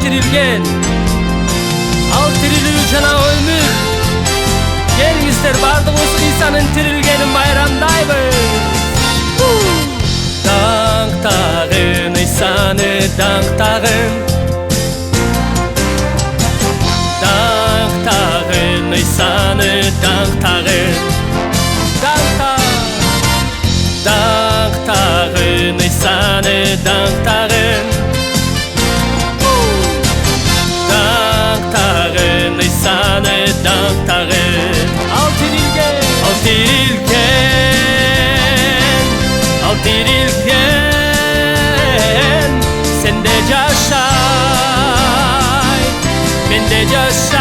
tirilgen, al tirilүү жана өмүр. Келиңиздер бардыгыбыз Исанын тирилгенин байрамдайбыз. Даңктагын Исаны даңктагын, даңктагын Исаны даңктагын, даңктагын Исаны даңктагын, даңктагын Исаны даңктагын. Ал tirilgen, sende жашай, менде жашай.